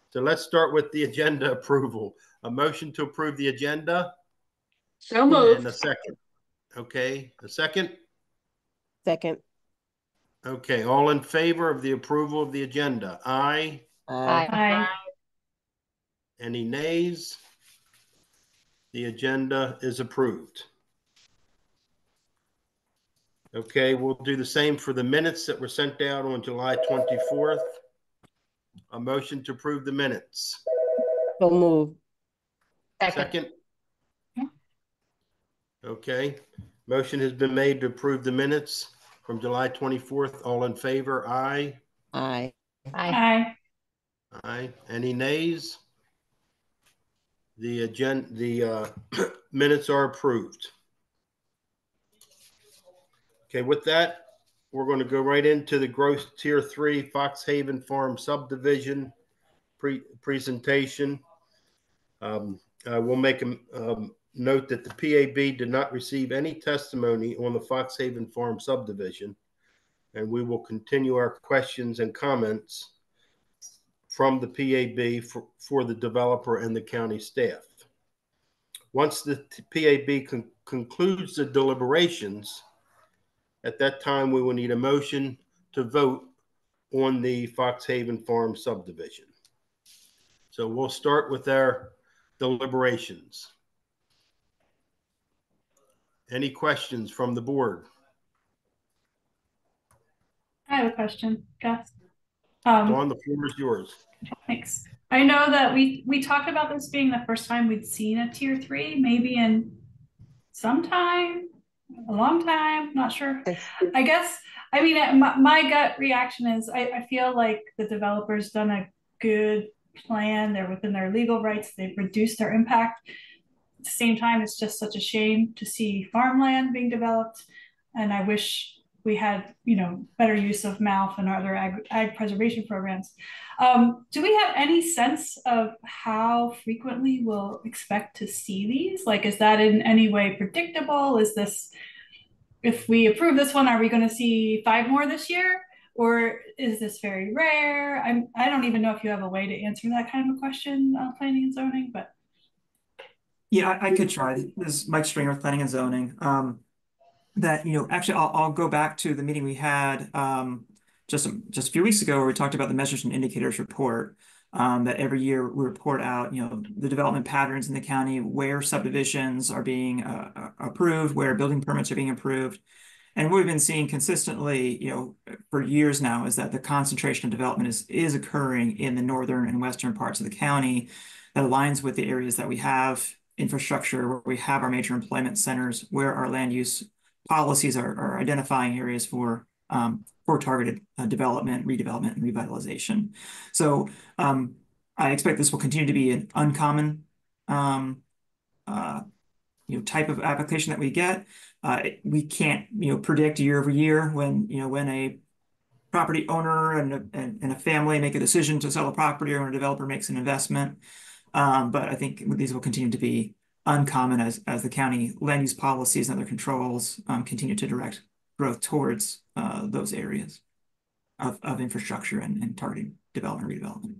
So let's start with the agenda approval. A motion to approve the agenda. So And moved. a second. Okay, a second. Second. Okay, all in favor of the approval of the agenda? Aye. Aye. Aye. Any nays? The agenda is approved. Okay, we'll do the same for the minutes that were sent out on July 24th. A motion to approve the minutes. So move. Second. Okay, motion has been made to approve the minutes from July 24th. All in favor? Aye. Aye. Aye. Aye. Any nays? The minutes are approved. Okay, with that, we're going to go right into the gross tier 3 Fox Haven Farm subdivision presentation. We'll make a note that the PAB did not receive any testimony on the Fox Haven Farm subdivision, and we will continue our questions and comments from the PAB for the developer and the county staff. Once the PAB concludes the deliberations, at that time we will need a motion to vote on the Fox Haven Farm subdivision. So we'll start with our deliberations. Any questions from the board? I have a question, Gus. Dawn, the floor is yours. Thanks. I know that we talked about this being the first time we'd seen a tier 3, maybe in some time, a long time, not sure. I guess, I mean, my gut reaction is I feel like the developer's done a good plan. They're within their legal rights. They've reduced their impact. At the same time, it's just such a shame to see farmland being developed. And I wish we had, better use of MALF and other ag preservation programs. Do we have any sense of how frequently we'll expect to see these? Like, is that in any way predictable? Is this, if we approve this one, are we going to see 5 more this year? Or is this very rare? I don't even know if you have a way to answer that kind of a question on planning and zoning, but. Yeah, I could try. This is Mike Stringer with Planning and Zoning. Actually, I'll go back to the meeting we had just a few weeks ago where we talked about the measures and indicators report. That every year we report out, the development patterns in the county, where subdivisions are being approved, where building permits are being approved. And what we've been seeing consistently, for years now, is that the concentration of development is occurring in the northern and western parts of the county that aligns with the areas that we have infrastructure, where we have our major employment centers, where our land use policies are identifying areas for targeted development, redevelopment, and revitalization. So I expect this will continue to be an uncommon type of application that we get. We can't predict year over year when a property owner and a family make a decision to sell a property, or when a developer makes an investment. But I think these will continue to be uncommon as the county land use policies and other controls continue to direct growth towards those areas of infrastructure and targeting development and redevelopment.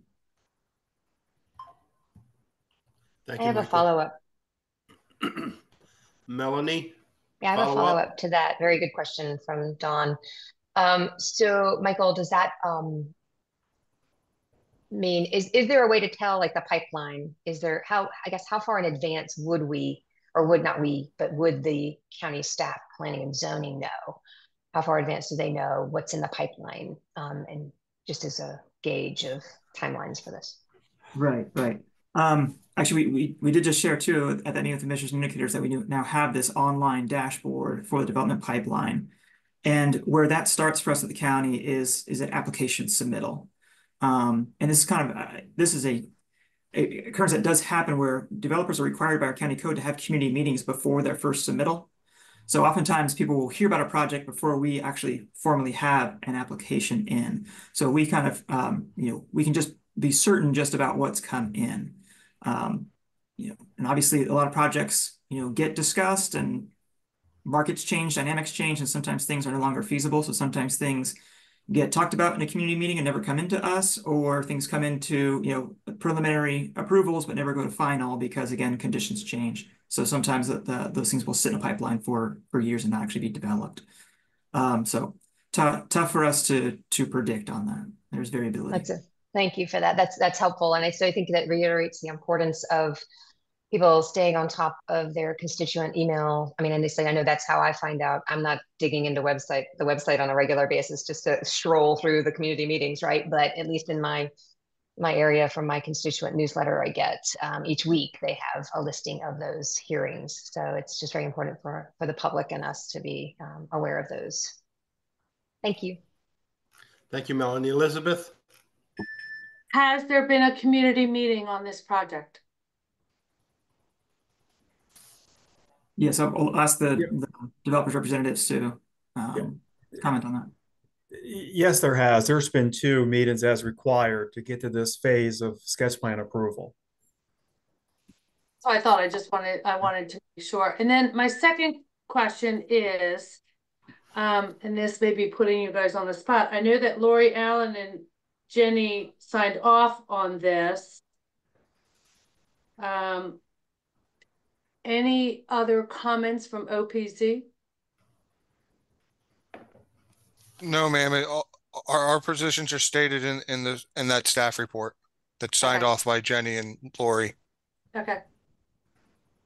Thank I you, have a Michael. follow-up. Melanie? Yeah, I have a follow-up to that. Very good question from Dawn. So Michael, does that mean, is there a way to tell, like, the pipeline? Is there, how far in advance would we, or would not we, but would the county staff planning and zoning know? How far in advance do they know what's in the pipeline? And just as a gauge of timelines for this. Right. Actually, we did just share too at that meeting with the measures and indicators that we now have this online dashboard for the development pipeline. And where that starts for us at the county is an application submittal. And this is kind of this is a occurrence that does happen where developers are required by our county code to have community meetings before their first submittal. So oftentimes people will hear about a project before we actually formally have an application in. So we kind of we can just be certain just about what's come in. And obviously a lot of projects get discussed, and markets change, dynamics change, and sometimes things are no longer feasible. So sometimes things get talked about in a community meeting and never come into us, or things come into preliminary approvals, but never go to final because, again, conditions change. So sometimes those things will sit in a pipeline for years and not actually be developed. So tough for us to predict on that. There's variability. Thank you for that. That's helpful. And I think that reiterates the importance of people staying on top of their constituent email. I mean, initially, I know that's how I find out. I'm not digging into the website on a regular basis just to stroll through the community meetings, right? But at least in my area from my constituent newsletter I get each week, they have a listing of those hearings. So it's just very important for the public and us to be aware of those. Thank you. Thank you, Melanie. Elizabeth? Has there been a community meeting on this project? Yes, I'll ask the developers representatives to comment on that. Yes, there has. There's been 2 meetings as required to get to this phase of sketch plan approval. So I thought I wanted to be sure. And then my second question is, and this may be putting you guys on the spot. I know that Lori Allen and Jenny signed off on this. Any other comments from OPZ? No, ma'am. Our positions are stated in that staff report that's signed off by Jenny and Lori. Okay.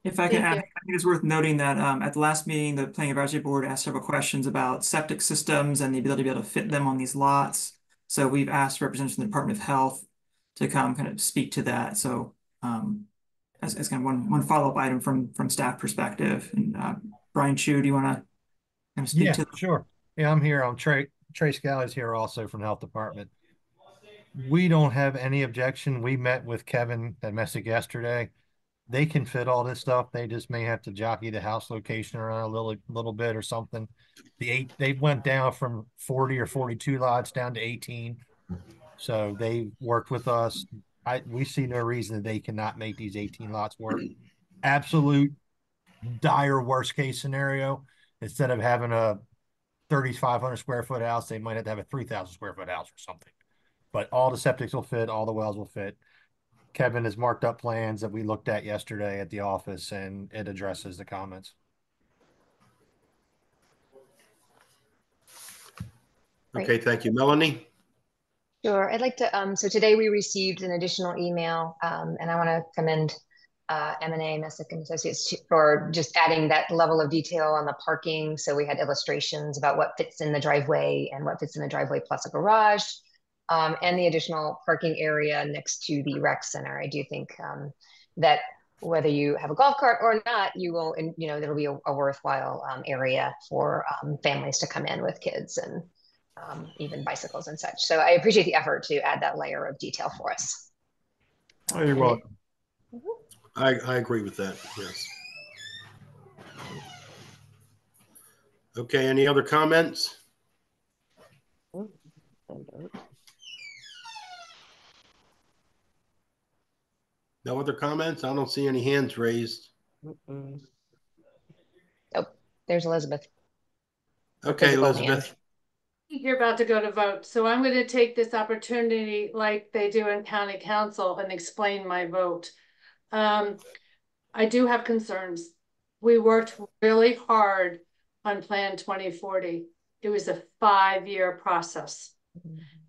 If I can add, I think it's worth noting that at the last meeting, the Planning Advisory Board asked several questions about septic systems and the ability to be able to fit them on these lots. So we've asked representatives from the Department of Health to come kind of speak to that. So as kind of one follow-up item from staff perspective. And Brian Chu, do you want to kind of speak to that? Sure. Yeah, I'm here. Trey Scally here also from the Health Department. We don't have any objection. We met with Kevin at Messick yesterday. They can fit all this stuff. They just may have to jockey the house location around a little bit or something. They went down from 40 or 42 lots down to 18. So they worked with us. We see no reason that they cannot make these 18 lots work. Absolute dire worst case scenario, instead of having a 3,500 square foot house, they might have to have a 3,000 square foot house or something. But all the septics will fit, all the wells will fit. Kevin has marked up plans that we looked at yesterday at the office, and it addresses the comments. Okay, thank you. Melanie? Sure. I'd like to, so today we received an additional email, and I want to commend M&A, Messick and Associates, for just adding that level of detail on the parking. So we had illustrations about what fits in the driveway and what fits in the driveway plus a garage, and the additional parking area next to the rec center. I do think that whether you have a golf cart or not, you will, there'll be a worthwhile area for families to come in with kids and even bicycles and such. So I appreciate the effort to add that layer of detail for us. Oh, you're welcome. I agree with that, yes. Okay, any other comments? No other comments? I don't see any hands raised. Oh, there's Elizabeth. Okay, Elizabeth. You're about to go to vote, so I'm going to take this opportunity like they do in county council and explain my vote. I do have concerns. We worked really hard on Plan 2040. It was a 5-year process.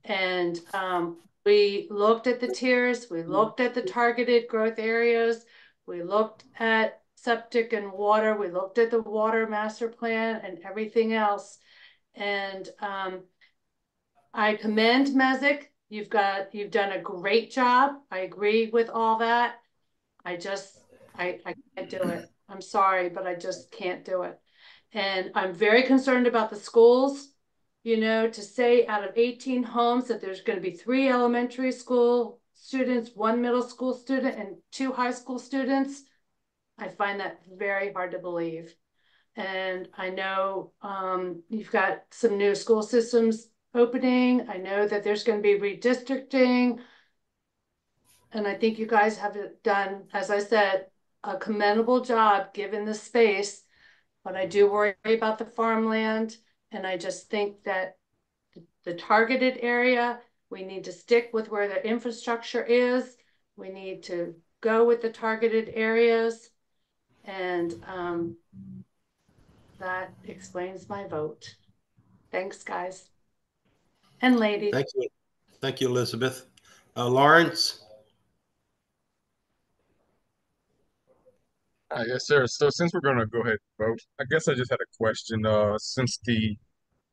And we looked at the tiers, we looked at the targeted growth areas, we looked at septic and water, we looked at the water master plan and everything else. And I commend Messick. You've done a great job. I agree with all that. I can't do it. I'm sorry, but I just can't do it. And I'm very concerned about the schools. To say out of 18 homes that there's going to be 3 elementary school students, 1 middle school student, and 2 high school students, I find that very hard to believe. And I know you've got some new school systems opening. I know that there's going to be redistricting. And I think you guys have done, as I said, a commendable job given the space. But I do worry about the farmland. And I just think that the targeted area, we need to stick with where the infrastructure is. We need to go with the targeted areas, and that explains my vote. Thanks, guys and ladies. Thank you. Thank you, Elizabeth. Lawrence? Yes, sir. So since we're going to go ahead and vote, I guess I just had a question. Since the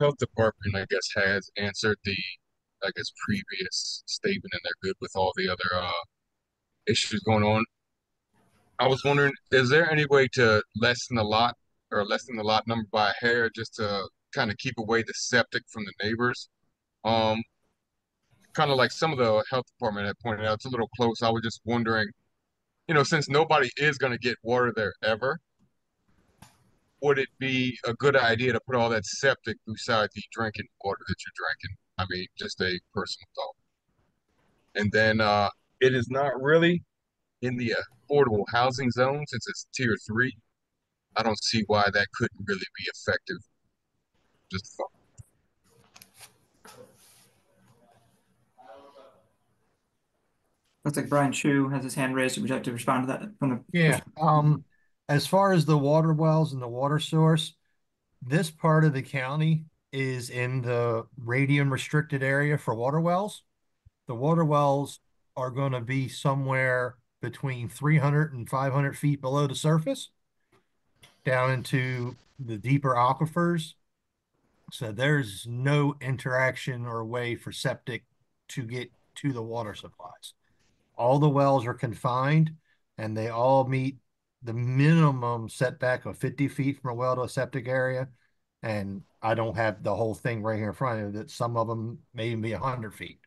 health department, I guess, has answered the, I guess, previous statement and they're good with all the other issues going on, I was wondering, is there any way to lessen the lot or lessen the lot number by a hair just to kind of keep away the septic from the neighbors? Um, Kind of like some of the health department had pointed out, it's a little close. I was just wondering, since nobody is going to get water there ever, would it be a good idea to put all that septic beside the drinking water that you're drinking? I mean, just a personal thought. And then it is not really in the affordable housing zone since it's tier 3. I don't see why that couldn't really be effective. Just a thought. Looks like Brian Chu has his hand raised. Would you like to respond to that from the? Yeah, as far as the water wells and the water source, this part of the county is in the radium restricted area for water wells. The water wells are going to be somewhere between 300 and 500 feet below the surface, down into the deeper aquifers. So there's no interaction or way for septic to get to the water supplies. All the wells are confined and they all meet the minimum setback of 50 feet from a well to a septic area. And I don't have the whole thing right here in front of me, that some of them may even be 100 feet.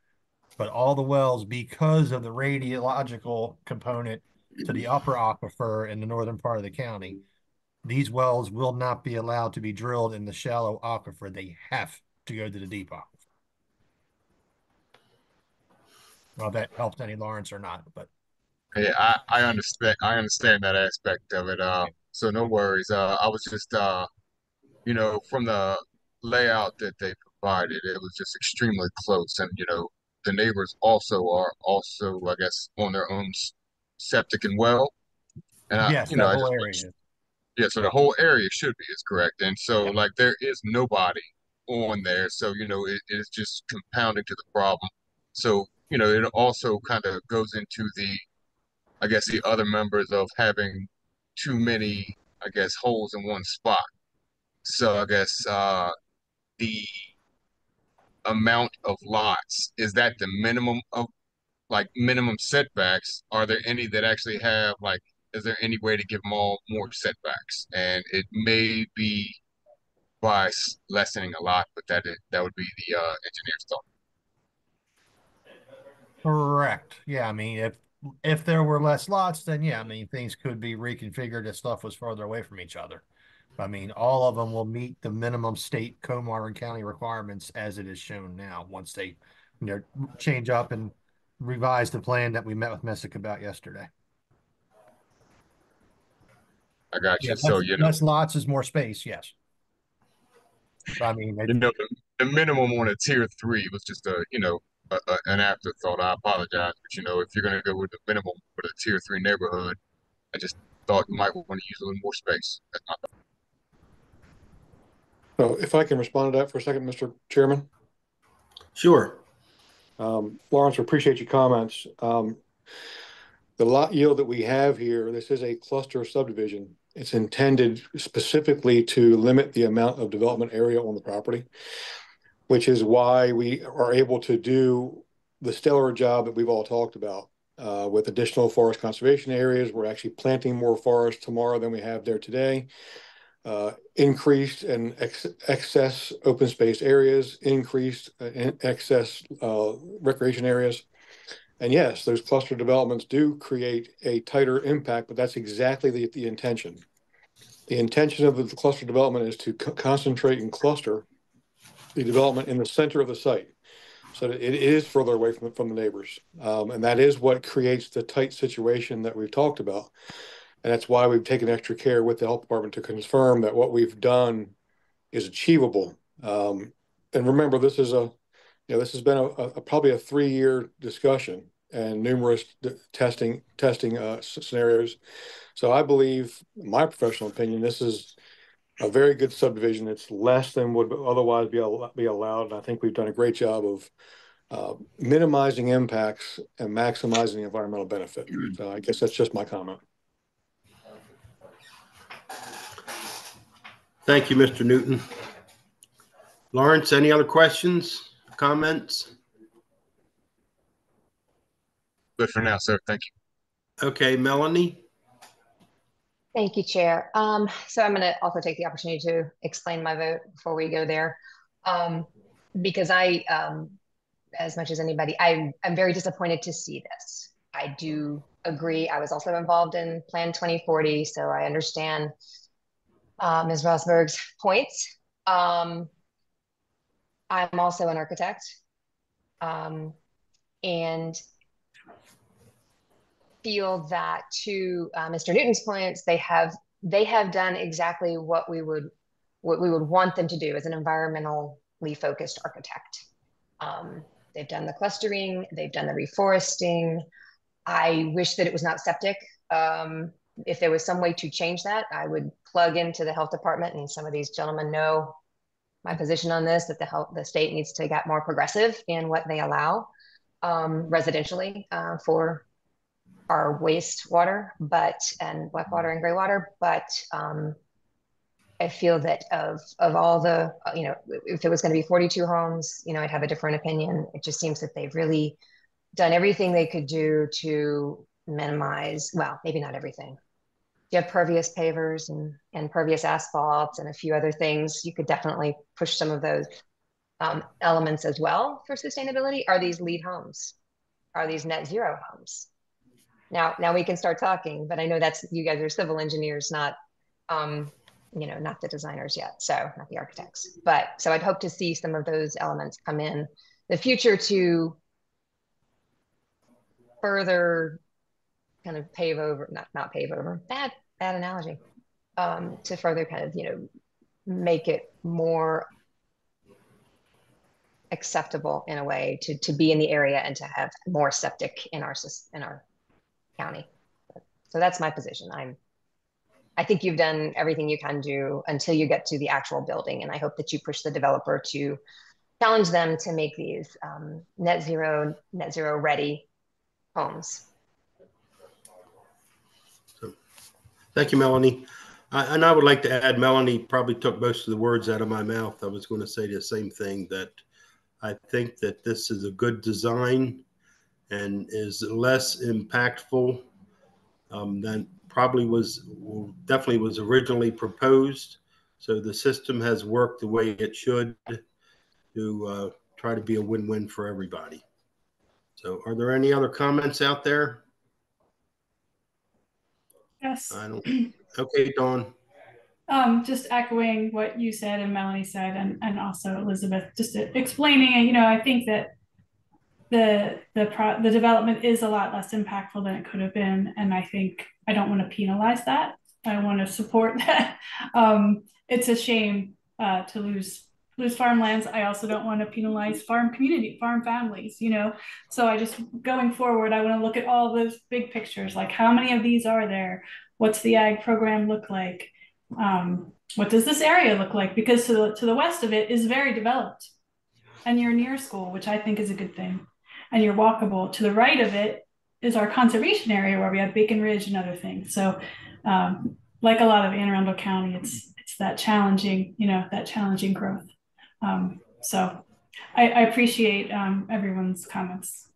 But all the wells, because of the radiological component to the upper aquifer in the northern part of the county, these wells will not be allowed to be drilled in the shallow aquifer. They have to go to the deep aquifer. Well, that helps any, Lawrence, or not, but Yeah, I understand. I understand that aspect of it. So no worries. I was just, from the layout that they provided, it was just extremely close, and the neighbors are also, I guess, on their own septic and well, and yes, that whole area. Yeah, so the whole area should be is correct. And so like there is nobody on there. So, it is just compounding to the problem. So, it also kind of goes into I guess, the other members of having too many, I guess, holes in one spot. So I guess the amount of lots, is that the minimum of like minimum setbacks? Are there any that actually have like, is there any way to give them all more setbacks? And it may be by lessening a lot, but that would be the engineer's thought. Correct. Yeah, I mean, if there were less lots, then yeah, I mean, things could be reconfigured if stuff was farther away from each other. I mean, all of them will meet the minimum state Comartin County requirements as it is shown now, once they, change up and revise the plan that we met with Messick about yesterday. I got you. Yeah, So, less lots is more space, yes. I mean, the minimum on a tier 3 was just an afterthought. I apologize, but if you're gonna go with the minimum for a tier 3 neighborhood, I just thought you might want to use a little more space. That's my thought. So if I can respond to that for a second, Mr. Chairman. Sure. Lawrence, we appreciate your comments. The lot yield that we have here, this is a cluster subdivision. It's intended specifically to limit the amount of development area on the property, which is why we are able to do the stellar job that we've all talked about with additional forest conservation areas. We're actually planting more forest tomorrow than we have there today. Increased and excess open space areas, increased excess recreation areas. And yes, those cluster developments do create a tighter impact, but that's exactly the intention. The intention of the cluster development is to concentrate and cluster the development in the center of the site, so that it is further away from the neighbors. And that is what creates the tight situation that we've talked about. And that's why we've taken extra care with the health department to confirm that what we've done is achievable. And remember, this is this has been probably a 3-year discussion, and numerous testing scenarios. So I believe, in my professional opinion, this is a very good subdivision. It's less than would otherwise be allowed. And I think we've done a great job of minimizing impacts and maximizing the environmental benefit. So I guess that's just my comment. Thank you, Mr. Newton. Lawrence, any other questions, comments? Good for now, sir. Thank you. Okay, Melanie. Thank you, Chair. So I'm going to also take the opportunity to explain my vote before we go there. Because I, as much as anybody, I'm very disappointed to see this. I do agree. I was also involved in Plan 2040, so I understand Ms. Rosberg's points. I'm also an architect, and feel that to Mr. Newton's points, they have done exactly what we would want them to do as an environmentally focused architect. They've done the clustering, they've done the reforesting. I wish that it was not septic. If there was some way to change that, I would plug into the health department, and some of these gentlemen know my position on this, that the state needs to get more progressive in what they allow residentially for our wastewater, and wet water and gray water. But I feel that of all the, if it was going to be 42 homes, I'd have a different opinion. It just seems that they've really done everything they could do to minimize, well, maybe not everything. You have pervious pavers and pervious asphalts and a few other things. You could definitely push some of those elements as well for sustainability. Are these LEED homes? Are these net zero homes? Now we can start talking, but I know you guys are civil engineers, not, not the designers yet. So not the architects, so I'd hope to see some of those elements come in the future to further kind of pave over, not pave over, bad analogy, to further kind of, make it more acceptable in a way to be in the area and to have more septic in our county. So that's my position. I think you've done everything you can do until you get to the actual building. And I hope that you push the developer to challenge them to make these net zero ready homes. So, thank you, Melanie. And I would like to add, Melanie probably took most of the words out of my mouth. I was going to say the same thing, that I think that this is a good design and is less impactful than definitely was originally proposed. So the system has worked the way it should to try to be a win-win for everybody. So are there any other comments out there? Yes. Okay, Dawn. Just echoing what you said and Melanie said, and also Elizabeth, just explaining it. I think that the development is a lot less impactful than it could have been, and I think I don't want to penalize that. I want to support that. It's a shame to lose farmlands. I also don't want to penalize farm families. So I just, going forward, I want to look at all those big pictures, like how many of these are there? What's the ag program look like? What does this area look like? Because to the west of it is very developed, and you're near school, which I think is a good thing, and you're walkable. To the right of it is our conservation area where we have Bacon Ridge and other things. So like a lot of Anne Arundel County, it's that challenging, that challenging growth. So I appreciate everyone's comments.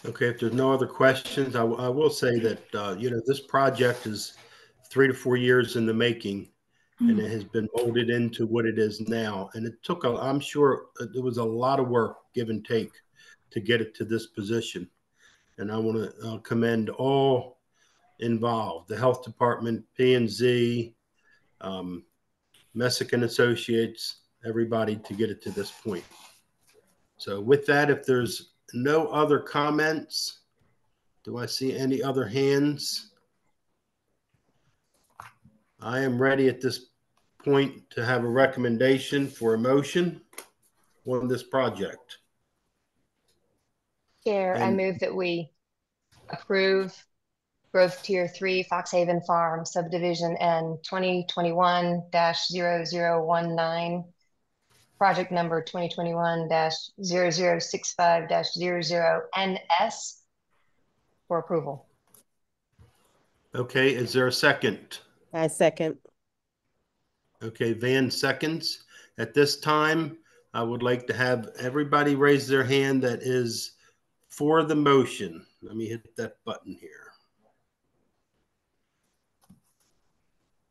Okay, if there's no other questions, I will say that, this project is 3 to 4 years in the making, and it has been molded into what it is now. And it took, I'm sure it was a lot of work, give and take, to get it to this position. And I want to commend all involved, the health department, P&Z, Messick and Associates, everybody, to get it to this point. So with that, if there's no other comments, do I see any other hands? I am ready at this point to have a recommendation for a motion on this project. Chair, I move that we approve Growth Tier 3 Foxhaven Farm subdivision N 2021-0019, project number 2021-0065-00NS for approval. Okay, is there a second? I second. Okay, Van seconds. At this time, I would like to have everybody raise their hand that is for the motion. Let me hit that button here.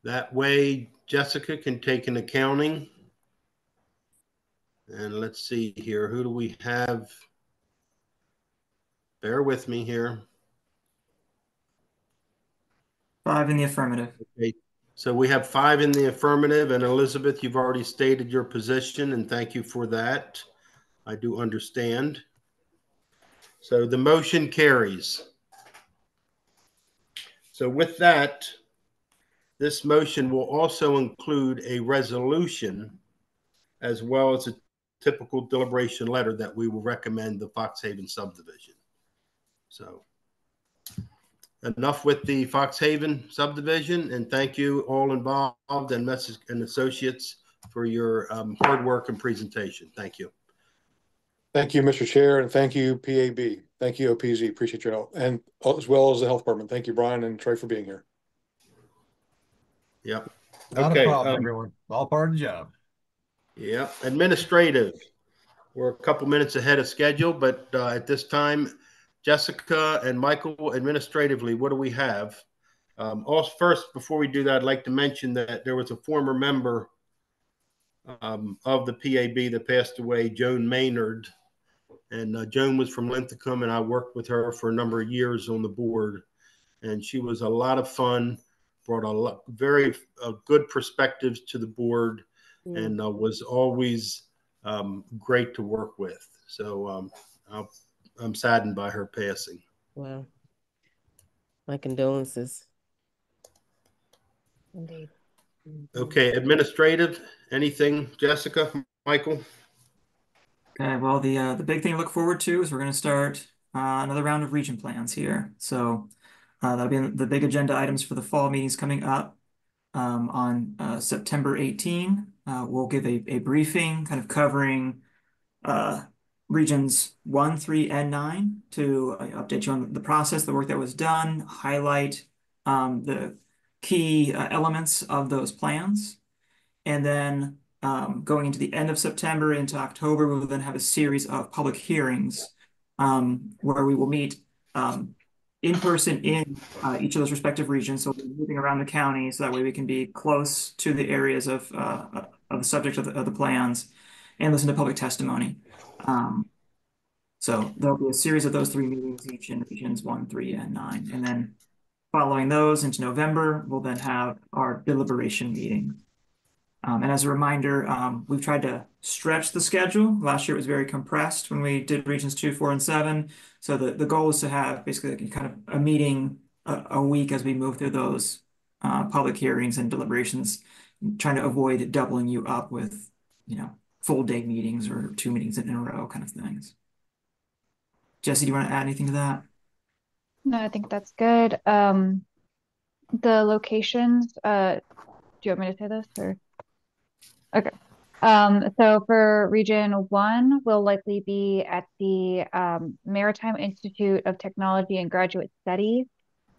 That way, Jessica can take an accounting. And let's see here. Who do we have? Bear with me here. 5 in the affirmative. Okay. So we have 5 in the affirmative, and Elizabeth, you've already stated your position, and thank you for that. I do understand. So the motion carries. So with that, this motion will also include a resolution as well as a typical deliberation letter that we will recommend the Foxhaven subdivision. So enough with the Foxhaven subdivision, and thank you all involved and Message and Associates for your hard work and presentation. Thank you. Thank you, Mr. Chair, and thank you, PAB. Thank you, OPZ. Appreciate your help, and as well as the Health Department. Thank you, Brian and Trey, for being here. Yep. Not a problem, everyone. All part of the job. Yep. Administrative. We're a couple minutes ahead of schedule, but at this time, Jessica and Michael, administratively, what do we have? Also, first, before we do that, I'd like to mention that there was a former member of the PAB that passed away, Joan Maynard. And Joan was from Linthicum, and I worked with her for a number of years on the board. And she was a lot of fun, brought a lot, very good perspectives to the board, and was always great to work with. So I'm saddened by her passing. Wow. My condolences. Indeed. Okay, administrative, anything, Jessica, Michael? Okay, well, the big thing to look forward to is we're going to start another round of region plans here. So that'll be the big agenda items for the fall meetings coming up on September 18. We'll give a briefing kind of covering regions 1, 3, and 9 to update you on the process, the work that was done, highlight the key elements of those plans. And then going into the end of September into October, we will then have a series of public hearings where we will meet in person in each of those respective regions. So we'll be moving around the county so that way we can be close to the areas of the subject of the plans and listen to public testimony. So there'll be a series of those 3 meetings each in regions 1, 3, and 9. And then following those into November, we'll then have our deliberation meeting. And as a reminder, we've tried to stretch the schedule. Last year it was very compressed when we did regions 2, 4, and 7. So the goal is to have basically kind of a meeting a week as we move through those public hearings and deliberations, trying to avoid doubling you up with, full day meetings or 2 meetings in a row kind of things. Jesse, do you want to add anything to that? No, I think that's good. The locations, do you want me to say this or? Okay. So for region 1, we'll likely be at the Maritime Institute of Technology and Graduate Studies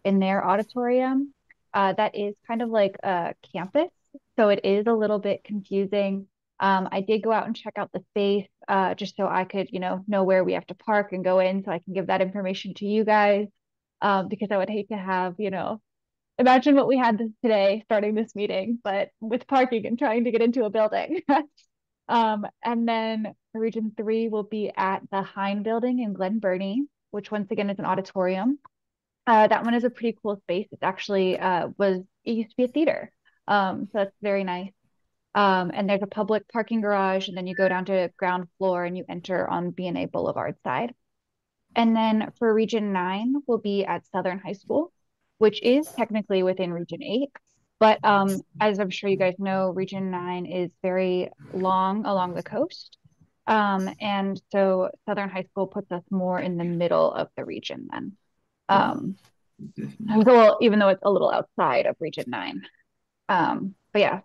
in their auditorium. That is kind of like a campus, so it is a little bit confusing. I did go out and check out the space just so I could, know where we have to park and go in so I can give that information to you guys because I would hate to have, imagine what we had today starting this meeting, but with parking and trying to get into a building. And then region 3 will be at the Hine building in Glen Burnie, which once again is an auditorium. That one is a pretty cool space. It's actually it used to be a theater. So that's very nice. And there's a public parking garage, and then you go down to ground floor and you enter on B&A Boulevard side. And then for region 9, we'll be at Southern High School, which is technically within region 8. But as I'm sure you guys know, region 9 is very long along the coast. And so Southern High School puts us more in the middle of the region then. It was a little, even though it's a little outside of Region 9. But yeah,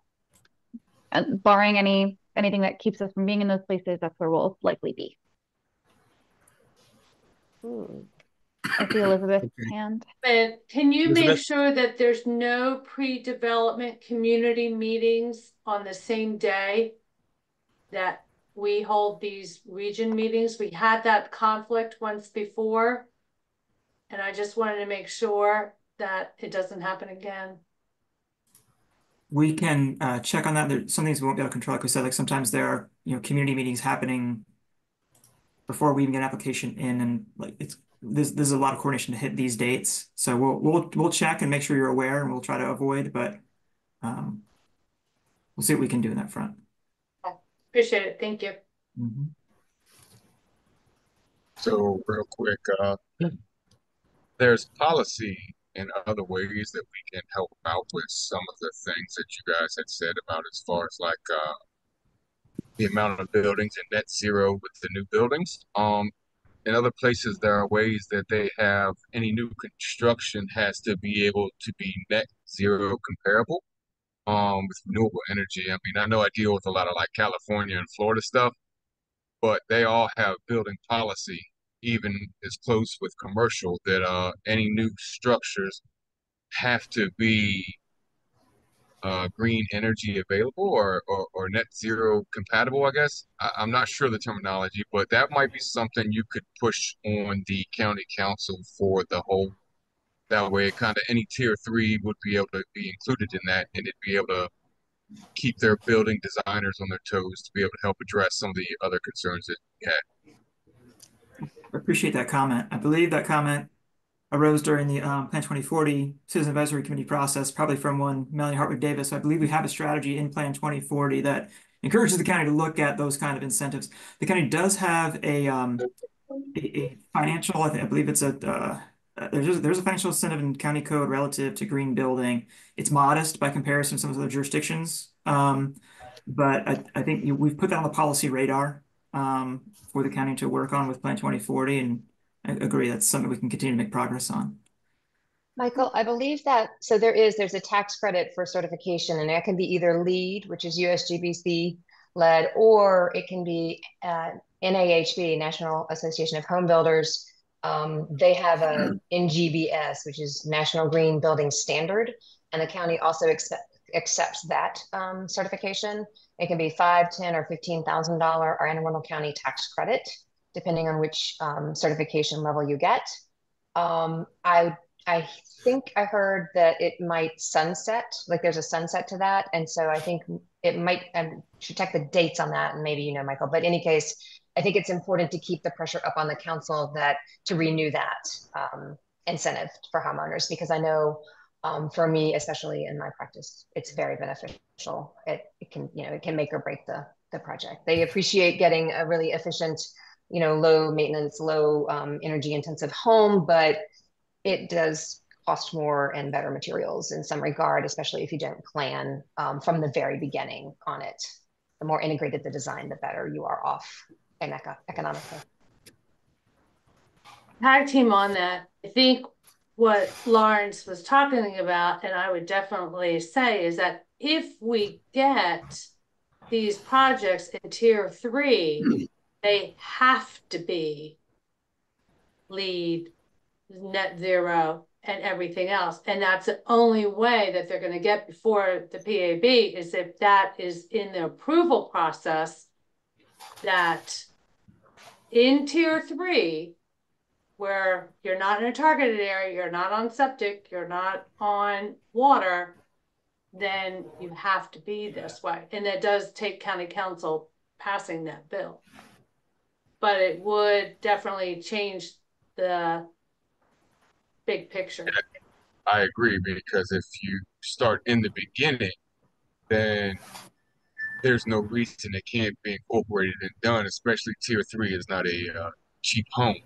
and barring anything that keeps us from being in those places, that's where we'll likely be. I see Elizabeth's hand. And can you make Elizabeth? sure that there's no pre-development community meetings on the same day that we hold these region meetings? We had that conflict once before, and I just wanted to make sure that it doesn't happen again. We can check on that. There's some things we won't be able to control. Like we said, like sometimes there are, community meetings happening before we even get an application in, and like there's a lot of coordination to hit these dates. So we'll check and make sure you're aware, and we'll try to avoid, but we'll see what we can do in that front. Appreciate it. Thank you. Mm-hmm. So real quick, there's policy in other ways that we can help out with some of the things that you guys had said about as far as like the amount of buildings and net zero with the new buildings. In other places, there are ways that they have any new construction has to be able to be net zero comparable with renewable energy. I mean, I know I deal with a lot of like California and Florida stuff, but they all have building policy, even as close with commercial, that any new structures have to be green energy available or net zero compatible, I guess. I'm not sure the terminology, but that might be something you could push on the county council for the whole. That way, kind of any tier 3 would be able to be included in that, and it'd be able to keep their building designers on their toes to be able to help address some of the other concerns that we had. I appreciate that comment. I believe that comment arose during the Plan 2040 Citizen Advisory Committee process, probably from one Melanie Hartwig Davis. So I believe we have a strategy in Plan 2040 that encourages the county to look at those kind of incentives. The county does have a financial, I believe it's there's a financial incentive in county code relative to green building. It's modest by comparison to some of the other jurisdictions. But I think we've put that on the policy radar for the county to work on with Plan 2040, and I agree that's something we can continue to make progress on. Michael, I believe that, so there's a tax credit for certification, and that can be either LEED, which is USGBC led, or it can be NAHB, National Association of Home Builders. They have a NGBS, which is National Green Building Standard, and the county also accepts that certification. It can be $5,000, $10,000, or $15,000 or Anne Arundel County tax credit, depending on which certification level you get. I think I heard that it might sunset, like there's a sunset to that. And so I think it might, I should check the dates on that, and maybe Michael, but in any case, I think it's important to keep the pressure up on the council to renew that incentive for homeowners, because I know for me, especially in my practice, it's very beneficial. It can make or break the project. They appreciate getting a really efficient, low maintenance, low energy intensive home, but it does cost more and better materials in some regard, especially if you don't plan from the very beginning on it. The more integrated the design, the better you are off and economically. Tag team on that. I think what Lawrence was talking about, and I would definitely say, is that if we get these projects in tier 3, they have to be LEED, net zero, and everything else. And that's the only way that they're going to get before the PAB, is if that is in the approval process, that in tier 3, where you're not in a targeted area, you're not on septic, you're not on water, then you have to be this way. And that does take county council passing that bill. But it would definitely change the big picture. I agree, because if you start in the beginning, then there's no reason it can't be incorporated and done, especially tier 3 is not a cheap home.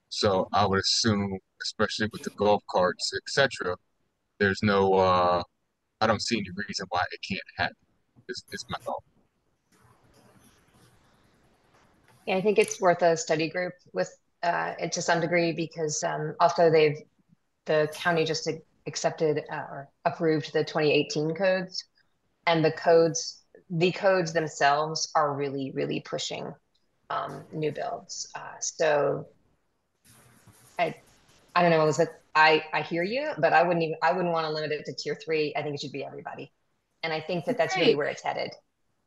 So I would assume, especially with the golf carts, etc., there's no, I don't see any reason why it can't happen. It's my thought. Yeah, I think it's worth a study group with it to some degree because also the county just accepted or approved the 2018 codes, and the codes themselves are really, really pushing new builds. So I don't know, Elizabeth. I hear you, but I wouldn't want to limit it to tier 3. I think it should be everybody, and I think that that's really where it's headed.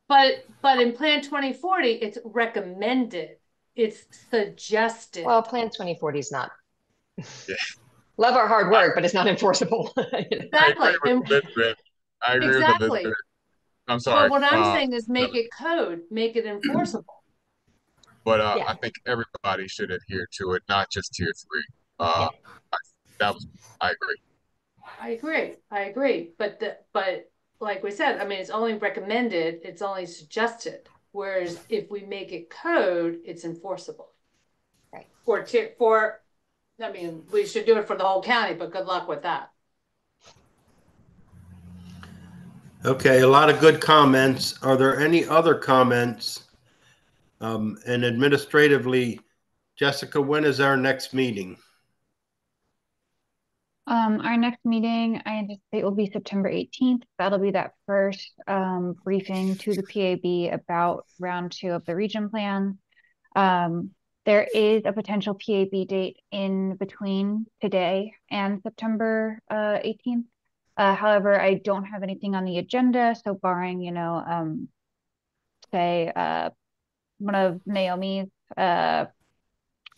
But in Plan 2040, it's recommended. It's suggested. Well, Plan 2040 is not. Love our hard work, but it's not enforceable. Exactly. I agree with Elizabeth. I'm sorry. But what I'm saying is make it code, make it enforceable. But I think everybody should adhere to it, not just tier 3. I agree. I agree. But like we said, I mean, it's only recommended, it's only suggested. Whereas if we make it code, it's enforceable. Right. I mean, we should do it for the whole county, but good luck with that. Okay, a lot of good comments. Are there any other comments? And administratively, Jessica, when is our next meeting? Our next meeting, I anticipate, will be September 18th. That'll be that first briefing to the PAB about round 2 of the region plan. There is a potential PAB date in between today and September 18th. However, I don't have anything on the agenda, so barring, say, one of Naomi's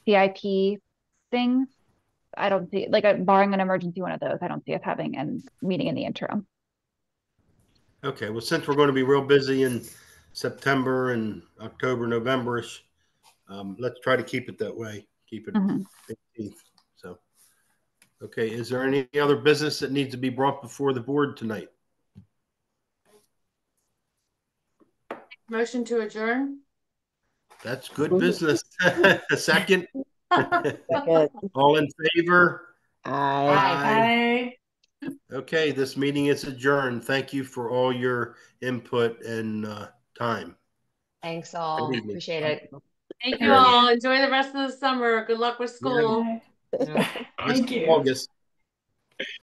CIP things, I don't see, like, barring an emergency one of those, I don't see us having a meeting in the interim. Okay, well, since we're going to be real busy in September and October, November-ish, let's try to keep it that way. Keep it 18th. So, okay, is there any other business that needs to be brought before the board tonight? Motion to adjourn. That's good business. A second. All in favor? Aye. Okay, this meeting is adjourned. Thank you for all your input and time. Thanks all. Appreciate it. Thank you all. Enjoy the rest of the summer. Good luck with school. Thank you. August.